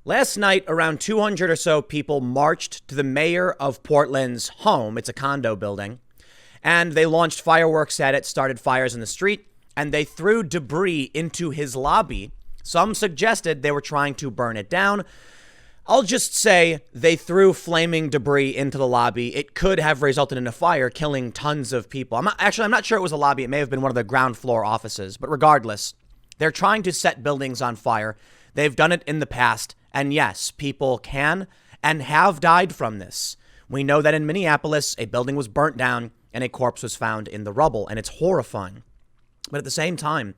Last night, around 200 or so people marched to the mayor of Portland's home. It's a condo building. And they launched fireworks at it, started fires in the street, and they threw debris into his lobby. Some suggested they were trying to burn it down. I'll just say they threw flaming debris into the lobby. It could have resulted in a fire, killing tons of people. I'm not sure it was a lobby. It may have been one of the ground floor offices. But regardless, they're trying to set buildings on fire. They've done it in the past. And yes, people can and have died from this. We know that in Minneapolis, a building was burnt down and a corpse was found in the rubble. And it's horrifying. But at the same time,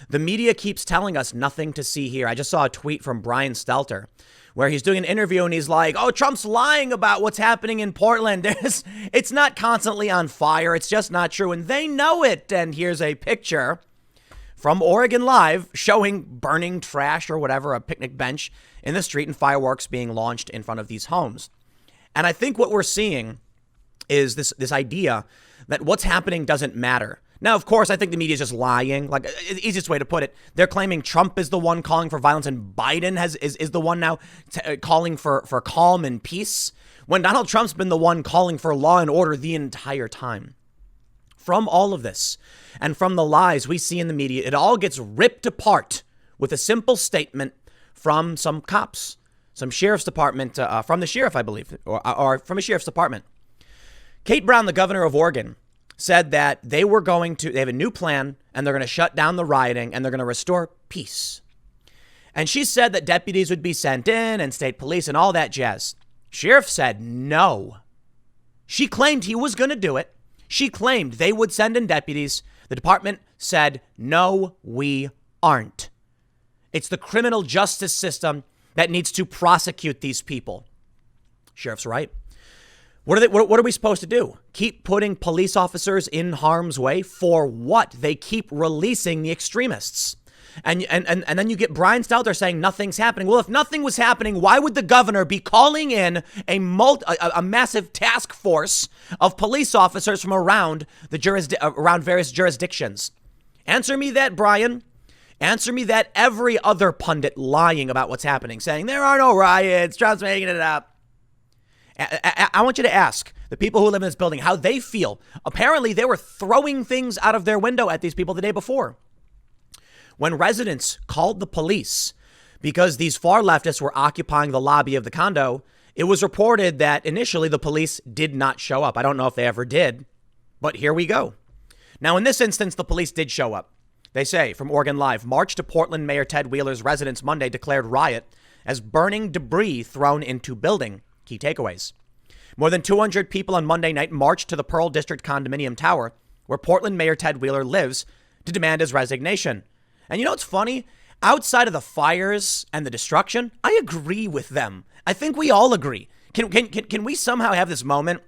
the media keeps telling us nothing to see here. I just saw a tweet from Brian Stelter where he's doing an interview and he's like, oh, Trump's lying about what's happening in Portland. It's not constantly on fire. It's just not true. And they know it. And here's a picture from Oregon Live showing burning trash or whatever, a picnic bench in the street and fireworks being launched in front of these homes. And I think what we're seeing is this idea that what's happening doesn't matter. Now, of course, I think the media is just lying. Like, the easiest way to put it, they're claiming Trump is the one calling for violence and Biden is the one now calling for calm and peace, when Donald Trump's been the one calling for law and order the entire time. From all of this and from the lies we see in the media, it all gets ripped apart with a simple statement from some cops, some sheriff's department, from the sheriff, I believe, or from a sheriff's department. Kate Brown, the governor of Oregon, said that they have a new plan and they're going to shut down the rioting and they're going to restore peace. And she said that deputies would be sent in and state police and all that jazz. Sheriff said no. She claimed he was going to do it. She claimed they would send in deputies. The department said, no, we aren't. It's the criminal justice system that needs to prosecute these people. Sheriff's right. What are we supposed to do? Keep putting police officers in harm's way? For what? They keep releasing the extremists. And then you get Brian Stelter saying nothing's happening. Well, if nothing was happening, why would the governor be calling in a massive task force of police officers from around around various jurisdictions? Answer me that, Brian. Answer me that. Every other pundit lying about what's happening, saying there are no riots, Trump's making it up. I want you to ask the people who live in this building how they feel. Apparently, they were throwing things out of their window at these people the day before. When residents called the police because these far leftists were occupying the lobby of the condo, it was reported that initially the police did not show up. I don't know if they ever did, but here we go. Now, in this instance, the police did show up. They say from Oregon Live, March to Portland Mayor Ted Wheeler's residence Monday declared riot as burning debris thrown into building. Key takeaways. More than 200 people on Monday night marched to the Pearl District condominium tower where Portland Mayor Ted Wheeler lives to demand his resignation. And you know what's funny? Outside of the fires and the destruction, I agree with them. I think we all agree. Can we somehow have this moment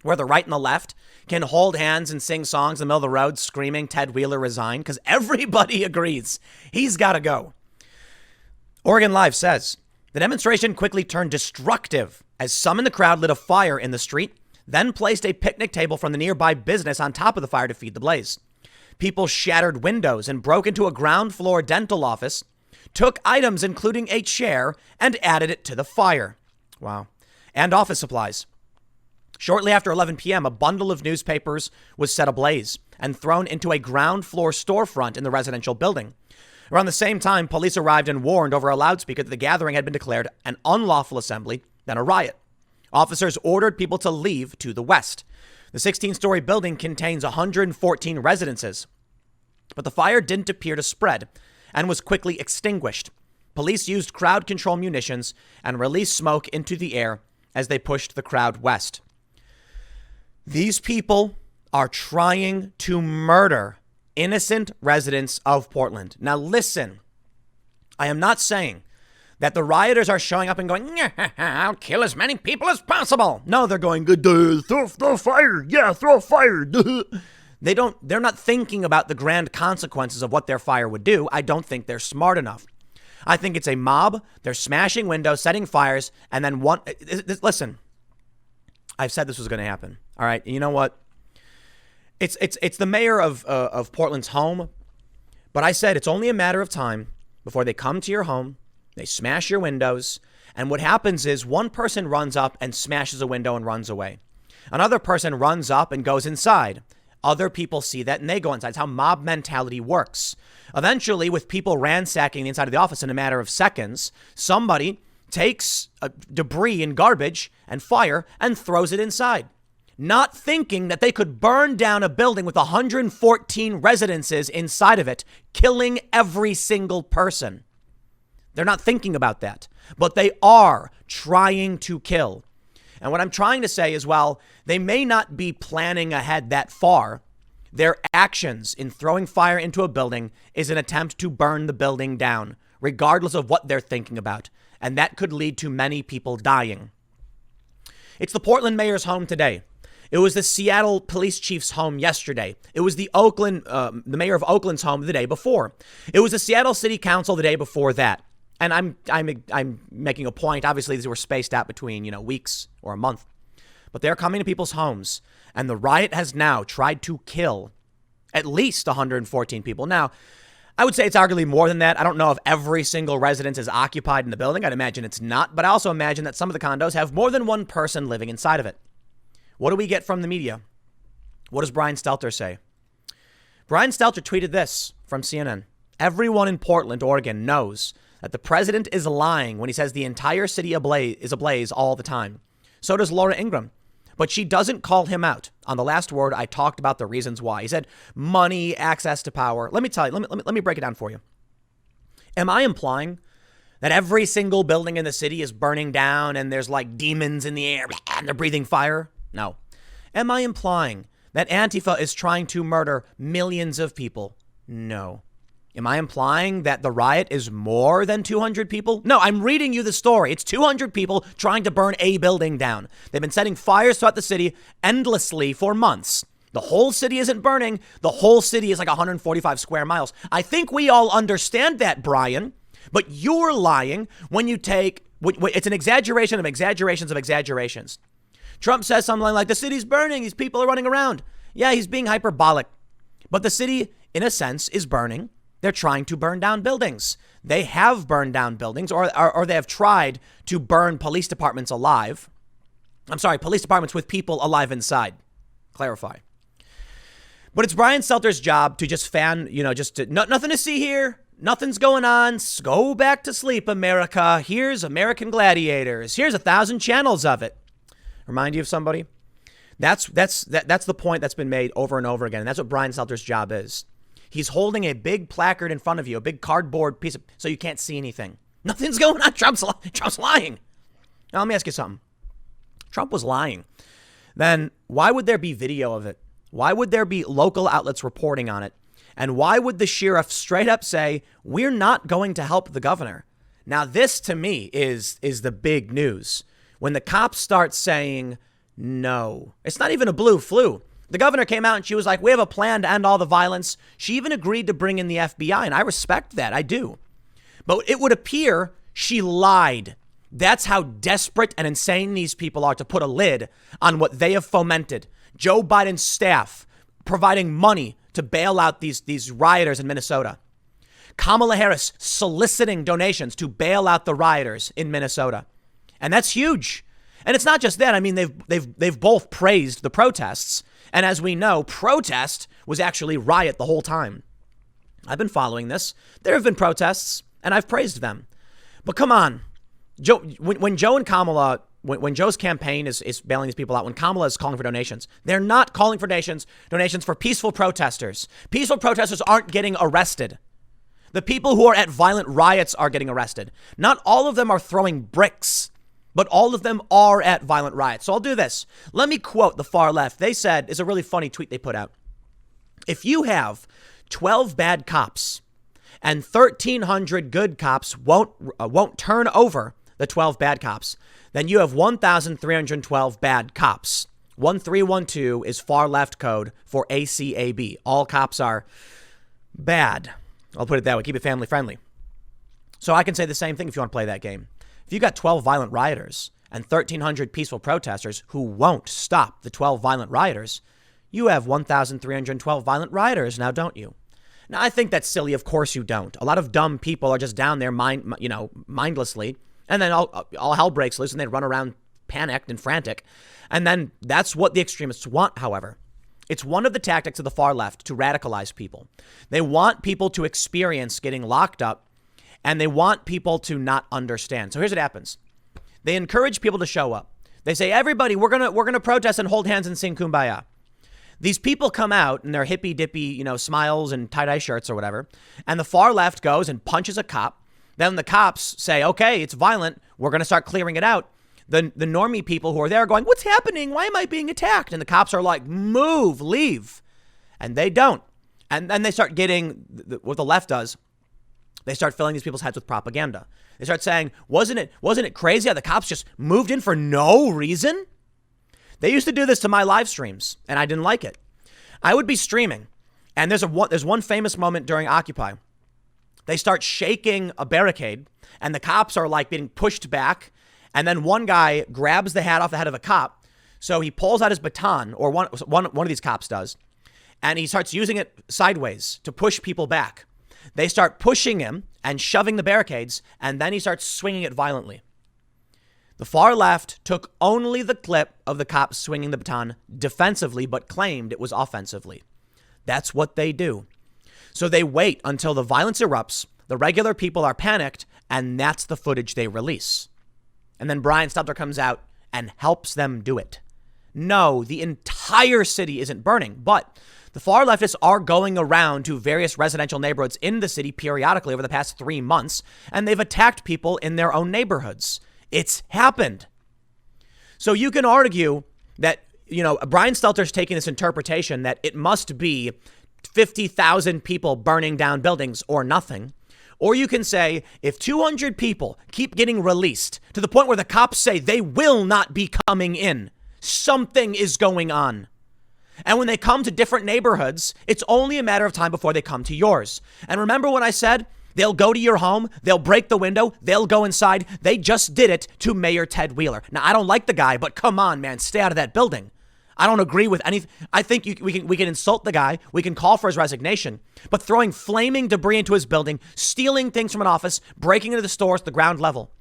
where the right and the left can hold hands and sing songs in the middle of the road screaming Ted Wheeler resign? Because everybody agrees he's got to go. Oregon Live says the demonstration quickly turned destructive as some in the crowd lit a fire in the street, then placed a picnic table from the nearby business on top of the fire to feed the blaze. People shattered windows and broke into a ground floor dental office, took items including a chair and added it to the fire. Wow. And office supplies. Shortly after 11 p.m., a bundle of newspapers was set ablaze and thrown into a ground floor storefront in the residential building. Around the same time, police arrived and warned over a loudspeaker that the gathering had been declared an unlawful assembly, then a riot. Officers ordered people to leave to the west. The 16-story building contains 114 residences, but the fire didn't appear to spread and was quickly extinguished. Police used crowd control munitions and released smoke into the air as they pushed the crowd west. These people are trying to murder innocent residents of Portland. Now, listen, I am not saying that the rioters are showing up and going, I'll kill as many people as possible. No, they're going, throw fire. Yeah, throw fire. They're not thinking about the grand consequences of what their fire would do. I don't think they're smart enough. I think it's a mob. They're smashing windows, setting fires, and then listen, I've said this was going to happen. All right. You know what? It's the mayor of Portland's home. But I said it's only a matter of time before they come to your home, They smash your windows. And what happens is one person runs up and smashes a window and runs away. Another person runs up and goes inside. Other people see that and they go inside. It's how mob mentality works. Eventually, with people ransacking the inside of the office in a matter of seconds, somebody takes debris and garbage and fire and throws it inside, not thinking that they could burn down a building with 114 residences inside of it, killing every single person. They're not thinking about that, but they are trying to kill. And what I'm trying to say is, well, they may not be planning ahead that far. Their actions in throwing fire into a building is an attempt to burn the building down, regardless of what they're thinking about. And that could lead to many people dying. It's the Portland mayor's home today. It was the Seattle police chief's home yesterday. It was the mayor of Oakland's home the day before. It was the Seattle City Council the day before that. And I'm making a point. Obviously, these were spaced out between, weeks or a month. But they're coming to people's homes. And the riot has now tried to kill at least 114 people. Now, I would say it's arguably more than that. I don't know if every single residence is occupied in the building. I'd imagine it's not. But I also imagine that some of the condos have more than one person living inside of it. What do we get from the media? What does Brian Stelter say? Brian Stelter tweeted this from CNN. Everyone in Portland, Oregon knows that the president is lying when he says the entire city is ablaze all the time. So does Laura Ingraham. But she doesn't call him out. On the last word, I talked about the reasons why. He said money, access to power. Let me tell you, let me break it down for you. Am I implying that every single building in the city is burning down and there's like demons in the air and they're breathing fire? No. Am I implying that Antifa is trying to murder millions of people? No. Am I implying that the riot is more than 200 people? No, I'm reading you the story. It's 200 people trying to burn a building down. They've been setting fires throughout the city endlessly for months. The whole city isn't burning. The whole city is like 145 square miles. I think we all understand that, Brian, but you're lying when you take, it's an exaggeration of exaggerations of exaggerations. Trump says something like the city's burning. These people are running around. Yeah, he's being hyperbolic, but the city, in a sense, is burning. They're trying to burn down buildings. They have burned down buildings or they have tried to burn police departments alive. I'm sorry, police departments with people alive inside. Clarify. But it's Brian Stelter's job to just nothing to see here. Nothing's going on. Go back to sleep, America. Here's American Gladiators. Here's 1,000 channels of it. Remind you of somebody? That's the point that's been made over and over again. And that's what Brian Stelter's job is. He's holding a big placard in front of you, a big cardboard piece so you can't see anything. Nothing's going on. Trump's lying. Now, let me ask you something. Trump was lying. Then why would there be video of it? Why would there be local outlets reporting on it? And why would the sheriff straight up say, we're not going to help the governor? Now, this to me is the big news. When the cops start saying no, it's not even a blue flu. The governor came out and she was like, we have a plan to end all the violence. She even agreed to bring in the FBI. And I respect that. I do. But it would appear she lied. That's how desperate and insane these people are to put a lid on what they have fomented. Joe Biden's staff providing money to bail out these rioters in Minnesota. Kamala Harris soliciting donations to bail out the rioters in Minnesota. And that's huge. And it's not just that. I mean, they've both praised the protests. And as we know, protest was actually riot the whole time. I've been following this. There have been protests, and I've praised them. But come on, Joe. When Joe and Kamala, when Joe's campaign is bailing these people out, when Kamala is calling for donations, they're not calling for donations for peaceful protesters. Peaceful protesters aren't getting arrested. The people who are at violent riots are getting arrested. Not all of them are throwing bricks, but all of them are at violent riots. So I'll do this. Let me quote the far left. They said, it's a really funny tweet they put out. If you have 12 bad cops and 1,300 good cops won't turn over the 12 bad cops, then you have 1,312 bad cops. 1312 is far left code for ACAB. All cops are bad. I'll put it that way. Keep it family friendly. So I can say the same thing if you want to play that game. If you got 12 violent rioters and 1,300 peaceful protesters who won't stop the 12 violent rioters, you have 1,312 violent rioters now, don't you? Now, I think that's silly. Of course you don't. A lot of dumb people are just down there mindlessly. And then all hell breaks loose and they run around panicked and frantic. And then that's what the extremists want, however. It's one of the tactics of the far left to radicalize people. They want people to experience getting locked up, and they want people to not understand. So here's what happens. They encourage people to show up. They say, everybody, we're gonna protest and hold hands and sing Kumbaya. These people come out in their hippy dippy, smiles and tie-dye shirts or whatever. And the far left goes and punches a cop. Then the cops say, okay, it's violent. We're going to start clearing it out. The normie people who are there are going, what's happening? Why am I being attacked? And the cops are like, move, leave. And they don't. And then they start getting what the left does. They start filling these people's heads with propaganda. They start saying, wasn't it crazy how the cops just moved in for no reason? They used to do this to my live streams, and I didn't like it. I would be streaming, and there's one famous moment during Occupy. They start shaking a barricade, and the cops are like being pushed back. And then one guy grabs the hat off the head of a cop. So he pulls out his baton, or one of these cops does, and he starts using it sideways to push people back. They start pushing him and shoving the barricades, and then he starts swinging it violently. The far left took only the clip of the cops swinging the baton defensively, but claimed it was offensively. That's what they do. So they wait until the violence erupts, the regular people are panicked, and that's the footage they release. And then Brian Stelter comes out and helps them do it. No, the entire city isn't burning, but the far leftists are going around to various residential neighborhoods in the city periodically over the past 3 months, and they've attacked people in their own neighborhoods. It's happened. So you can argue that, Brian Stelter's taking this interpretation that it must be 50,000 people burning down buildings or nothing. Or you can say, if 200 people keep getting released to the point where the cops say they will not be coming in, something is going on. And when they come to different neighborhoods, it's only a matter of time before they come to yours. And remember when I said they'll go to your home, they'll break the window, they'll go inside. They just did it to Mayor Ted Wheeler. Now, I don't like the guy, but come on, man, stay out of that building. I don't agree with anything. I think we can insult the guy. We can call for his resignation. But throwing flaming debris into his building, stealing things from an office, breaking into the stores at the ground level.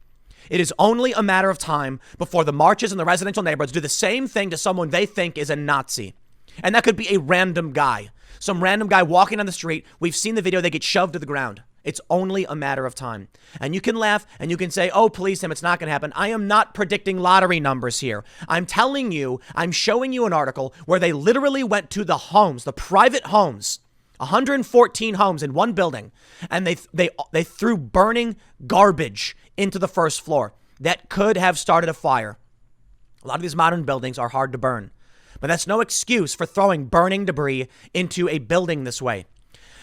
It is only a matter of time before the marches in the residential neighborhoods do the same thing to someone they think is a Nazi. And that could be a random guy. Some random guy walking on the street. We've seen the video. They get shoved to the ground. It's only a matter of time. And you can laugh and you can say, oh, please, Tim, it's not going to happen. I am not predicting lottery numbers here. I'm telling you, I'm showing you an article where they literally went to the homes, the private homes, 114 homes in one building, and they threw burning garbage into the first floor. That could have started a fire. A lot of these modern buildings are hard to burn, but that's no excuse for throwing burning debris into a building this way.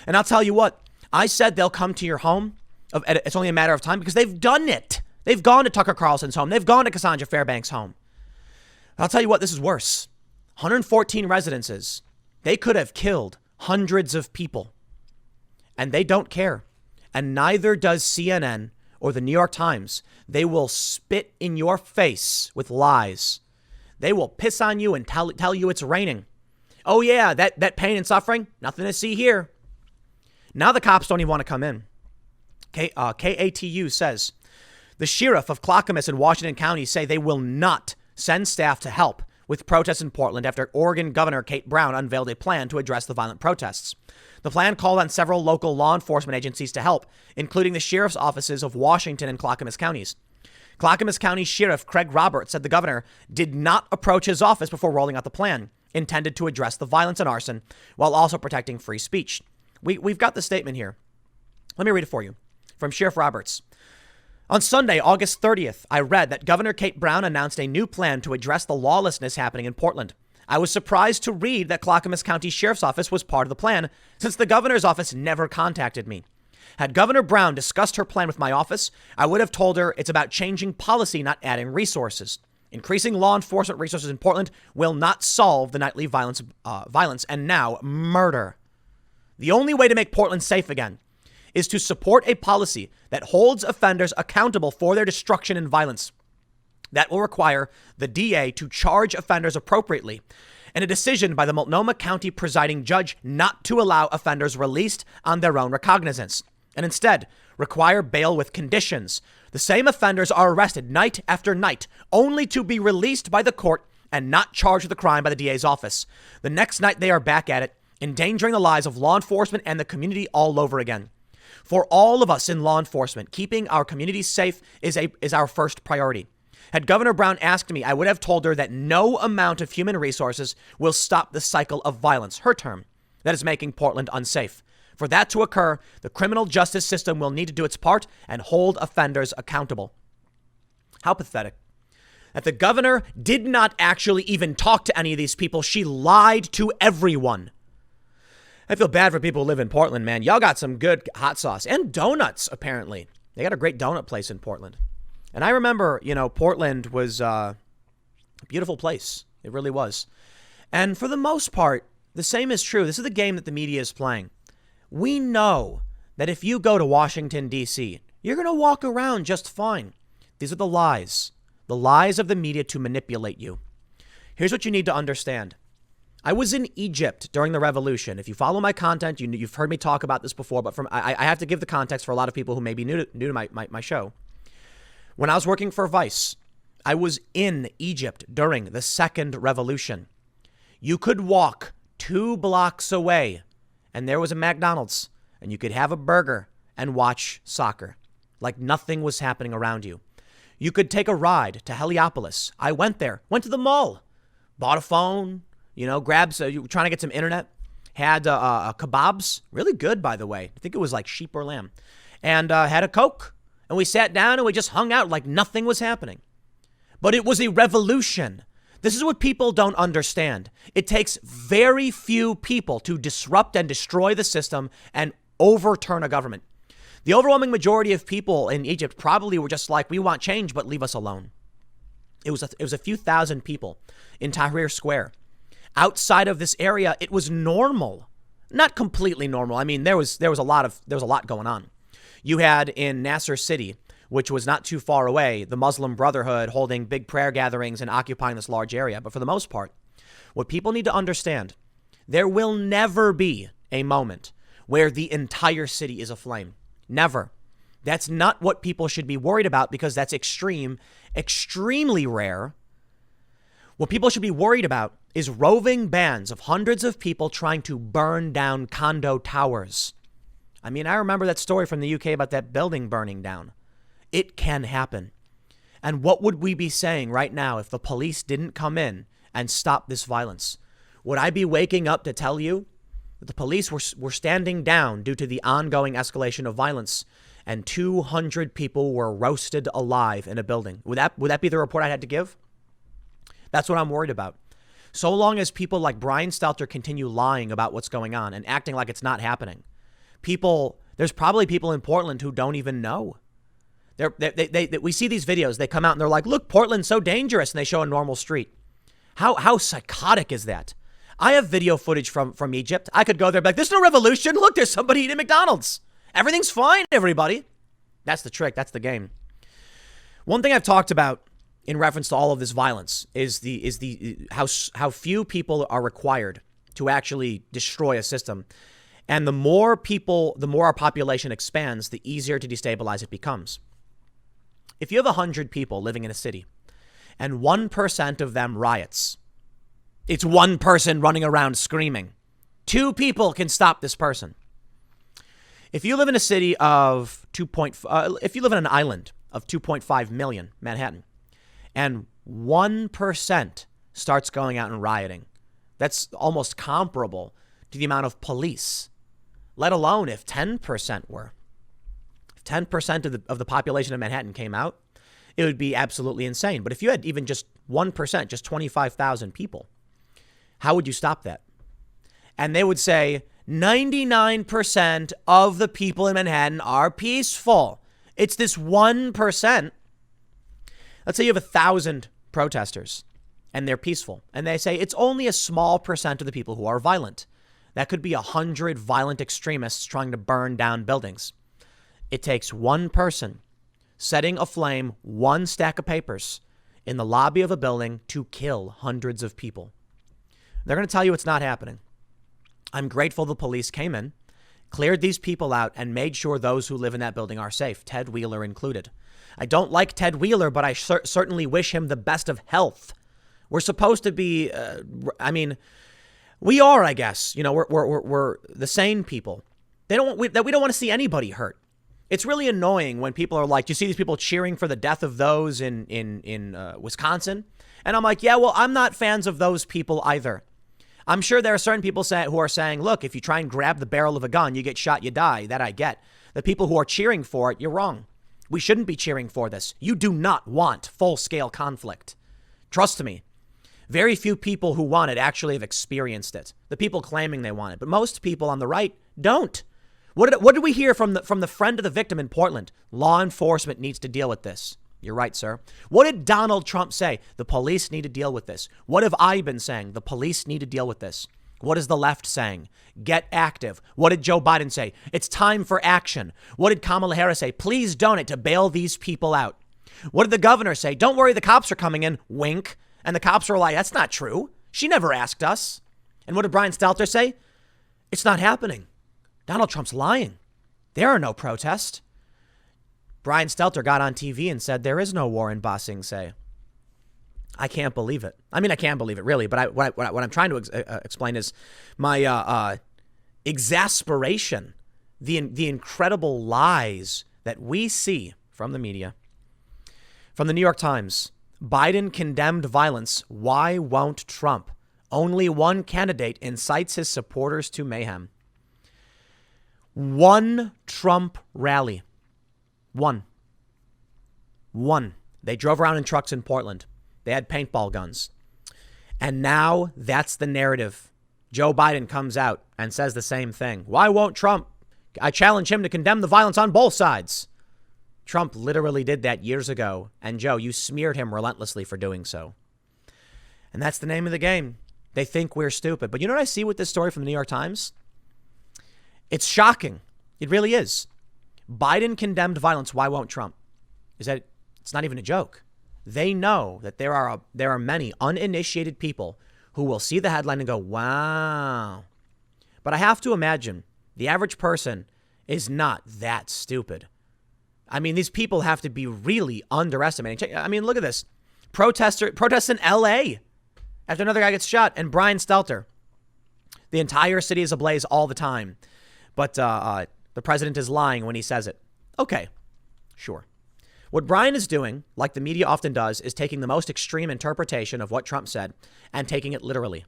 And I'll tell you what, I said they'll come to your home. It's only a matter of time because they've done it. They've gone to Tucker Carlson's home. They've gone to Cassandra Fairbanks' home. I'll tell you what, this is worse. 114 residences. They could have killed hundreds of people. And they don't care. And neither does CNN or the New York Times. They will spit in your face with lies. They will piss on you and tell you it's raining. Oh yeah, that pain and suffering, nothing to see here. Now the cops don't even want to come in. KATU says, the sheriff of Clackamas in Washington County say they will not send staff to help with protests in Portland after Oregon Governor Kate Brown unveiled a plan to address the violent protests. The plan called on several local law enforcement agencies to help, including the sheriff's offices of Washington and Clackamas counties. Clackamas County Sheriff Craig Roberts said the governor did not approach his office before rolling out the plan, intended to address the violence and arson while also protecting free speech. We've got the statement here. Let me read it for you from Sheriff Roberts. On Sunday, August 30th, I read that Governor Kate Brown announced a new plan to address the lawlessness happening in Portland. I was surprised to read that Clackamas County Sheriff's Office was part of the plan, since the governor's office never contacted me. Had Governor Brown discussed her plan with my office, I would have told her it's about changing policy, not adding resources. Increasing law enforcement resources in Portland will not solve the nightly violence and now murder. The only way to make Portland safe again is to support a policy that holds offenders accountable for their destruction and violence. That will require the DA to charge offenders appropriately and a decision by the Multnomah County presiding judge not to allow offenders released on their own recognizance, and instead require bail with conditions. The same offenders are arrested night after night, only to be released by the court and not charged with the crime by the DA's office. The next night they are back at it, endangering the lives of law enforcement and the community all over again. For all of us in law enforcement, keeping our communities safe is our first priority. Had Governor Brown asked me, I would have told her that no amount of human resources will stop the cycle of violence, her term, that is making Portland unsafe. For that to occur, the criminal justice system will need to do its part and hold offenders accountable. How pathetic that the governor did not actually even talk to any of these people. She lied to everyone. I feel bad for people who live in Portland, man. Y'all got some good hot sauce and donuts, apparently. They got a great donut place in Portland. And I remember, Portland was a beautiful place. It really was. And for the most part, the same is true. This is the game that the media is playing. We know that if you go to Washington, D.C., you're going to walk around just fine. These are the lies of the media to manipulate you. Here's what you need to understand. I was in Egypt during the revolution. If you follow my content, you've heard me talk about this before, but I have to give the context for a lot of people who may be new to my show. When I was working for Vice, I was in Egypt during the second revolution. You could walk 2 blocks away and there was a McDonald's and you could have a burger and watch soccer like nothing was happening around you. You could take a ride to Heliopolis. I went to the mall, bought a phone, grabbed, you were trying to get some internet, had kebabs, really good, by the way. I think it was like sheep or lamb, and had a Coke. And we sat down and we just hung out like nothing was happening. But it was a revolution. This is what people don't understand. It takes very few people to disrupt and destroy the system and overturn a government. The overwhelming majority of people in Egypt probably were just like, we want change, but leave us alone. It was a few thousand people in Tahrir Square. Outside of this area, it was normal. Not completely normal. I mean, there was a lot going on. You had in Nasser City, which was not too far away, the Muslim Brotherhood holding big prayer gatherings and occupying this large area. But for the most part, what people need to understand, there will never be a moment where the entire city is aflame. Never. That's not what people should be worried about because that's extremely rare. What people should be worried about is roving bands of hundreds of people trying to burn down condo towers. I mean, I remember that story from the UK about that building burning down. It can happen. And what would we be saying right now if the police didn't come in and stop this violence? Would I be waking up to tell you that the police were standing down due to the ongoing escalation of violence and 200 people were roasted alive in a building? Would that be the report I had to give? That's what I'm worried about. So long as people like Brian Stelter continue lying about what's going on and acting like it's not happening, there's probably people in Portland who don't even know. We see these videos. They come out and they're like, look, Portland's so dangerous. And they show a normal street. How psychotic is that? I have video footage from Egypt. I could go there and be like, there's no revolution. Look, there's somebody eating McDonald's. Everything's fine, everybody. That's the trick. That's the game. One thing I've talked about in reference to all of this violence is how few people are required to actually destroy a system. And the more our population expands, the easier to destabilize it becomes. If you have 100 people living in a city and 1% of them riots, it's one person running around screaming. 2 people can stop this person. If you live in a city of if you live in an island of 2.5 million, Manhattan, and 1% starts going out and rioting, that's almost comparable to the amount of police. Let alone if 10% were. If 10% of the population of Manhattan came out, it would be absolutely insane. But if you had even just 1%, just 25,000 people, how would you stop that? And they would say 99% of the people in Manhattan are peaceful. It's this 1%. Let's say you have 1,000 protesters and they're peaceful. And they say it's only a small percent of the people who are violent. That could be 100 violent extremists trying to burn down buildings. It takes one person setting aflame one stack of papers in the lobby of a building to kill hundreds of people. They're going to tell you it's not happening. I'm grateful the police came in, cleared these people out, and made sure those who live in that building are safe, Ted Wheeler included. I don't like Ted Wheeler, but I certainly wish him the best of health. We're supposed to be, we are, I guess. You know, we're the sane people. We don't want to see anybody hurt. It's really annoying when people are like, do you see these people cheering for the death of those in Wisconsin? And I'm like, yeah, well, I'm not fans of those people either. I'm sure there are certain people who are saying, look, if you try and grab the barrel of a gun, you get shot, you die. That I get. The people who are cheering for it, you're wrong. We shouldn't be cheering for this. You do not want full-scale conflict. Trust me. Very few people who want it actually have experienced it. The people claiming they want it. But most people on the right don't. What did we hear from the friend of the victim in Portland? Law enforcement needs to deal with this. You're right, sir. What did Donald Trump say? The police need to deal with this. What have I been saying? The police need to deal with this. What is the left saying? Get active. What did Joe Biden say? It's time for action. What did Kamala Harris say? Please donate to bail these people out. What did the governor say? Don't worry, the cops are coming in. Wink. And the cops are like, that's not true. She never asked us. And what did Brian Stelter say? It's not happening. Donald Trump's lying. There are no protests. Brian Stelter got on TV and said there is no war in Ba Sing Se. I can't believe it. I mean, I can't believe it, really. But what I'm trying to explain is my exasperation, the incredible lies that we see from the media. From the New York Times, Biden condemned violence. Why won't Trump? Only one candidate incites his supporters to mayhem. One Trump rally. One. They drove around in trucks in Portland. They had paintball guns. And now that's the narrative. Joe Biden comes out and says the same thing. Why won't Trump? I challenge him to condemn the violence on both sides. Trump literally did that years ago. And Joe, you smeared him relentlessly for doing so. And that's the name of the game. They think we're stupid. But you know what I see with this story from the New York Times? It's shocking. It really is. Biden condemned violence. Why won't Trump? It's not even a joke. They know that there are many uninitiated people who will see the headline and go, wow. But I have to imagine the average person is not that stupid. I mean, these people have to be really underestimating. I mean, look at this. Protests in L.A. after another guy gets shot. And Brian Stelter. The entire city is ablaze all the time. But the president is lying when he says it. Okay, sure. What Brian is doing, like the media often does, is taking the most extreme interpretation of what Trump said and taking it literally.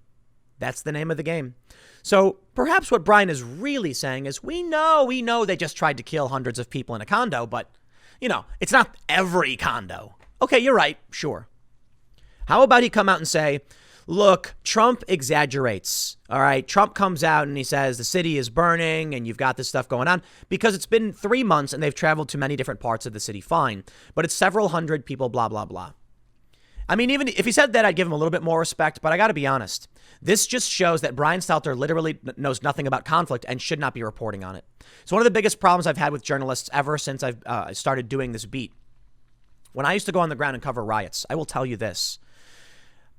That's the name of the game. So perhaps what Brian is really saying is, we know they just tried to kill hundreds of people in a condo, but, it's not every condo. Okay, you're right. Sure. How about he come out and say, look, Trump exaggerates. All right. Trump comes out and he says the city is burning and you've got this stuff going on because it's been 3 months and they've traveled to many different parts of the city. Fine. But it's several hundred people, blah, blah, blah. I mean, even if he said that, I'd give him a little bit more respect. But I got to be honest. This just shows that Brian Stelter literally knows nothing about conflict and should not be reporting on it. It's one of the biggest problems I've had with journalists ever since I've started doing this beat. When I used to go on the ground and cover riots, I will tell you this.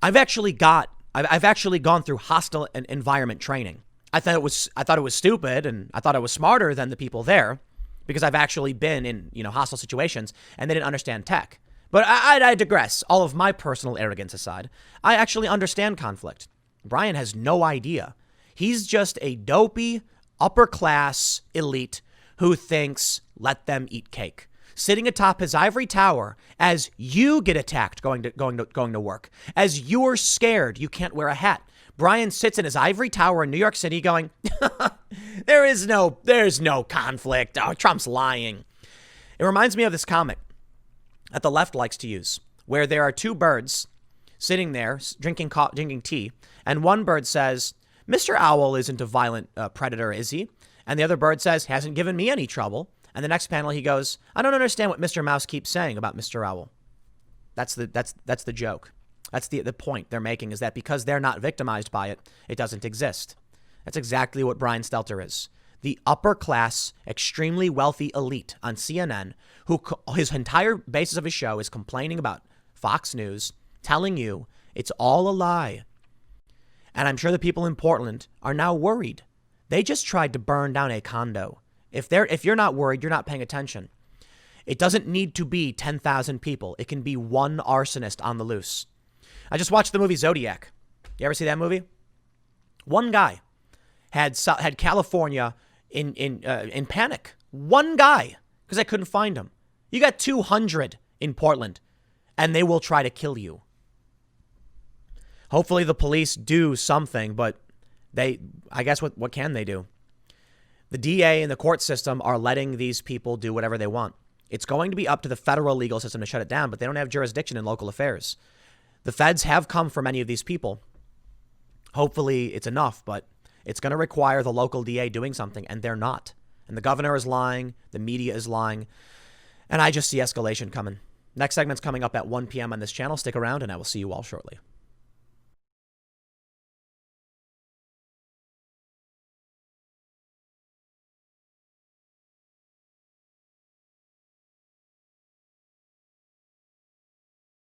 I've actually gone through hostile environment training. I thought it was stupid and I thought I was smarter than the people there because I've actually been in, hostile situations and they didn't understand tech. But I digress. All of my personal arrogance aside, I actually understand conflict. Brian has no idea. He's just a dopey upper class elite who thinks let them eat cake. Sitting atop his ivory tower as you get attacked going to work, as you're scared you can't wear a hat. Brian sits in his ivory tower in New York City going, there's no conflict. Oh, Trump's lying. It reminds me of this comic that the left likes to use, where there are two birds sitting there drinking tea, and one bird says, Mr. Owl isn't a violent predator, is he? And the other bird says, hasn't given me any trouble. And the next panel, he goes, I don't understand what Mr. Mouse keeps saying about Mr. Owl. That's the joke. That's the point they're making, is that because they're not victimized by it, it doesn't exist. That's exactly what Brian Stelter is. The upper class, extremely wealthy elite on CNN, who his entire basis of his show is complaining about Fox News, telling you it's all a lie. And I'm sure the people in Portland are now worried. They just tried to burn down a condo. If you're not worried, you're not paying attention. It doesn't need to be 10,000 people. It can be one arsonist on the loose. I just watched the movie Zodiac. You ever see that movie? One guy had California in panic. One guy, because I couldn't find him. You got 200 in Portland, and they will try to kill you. Hopefully the police do something, but I guess what can they do? The DA and the court system are letting these people do whatever they want. It's going to be up to the federal legal system to shut it down, but they don't have jurisdiction in local affairs. The feds have come for many of these people. Hopefully it's enough, but it's going to require the local DA doing something, and they're not. And the governor is lying. The media is lying. And I just see escalation coming. Next segment's coming up at 1 p.m. on this channel. Stick around, and I will see you all shortly.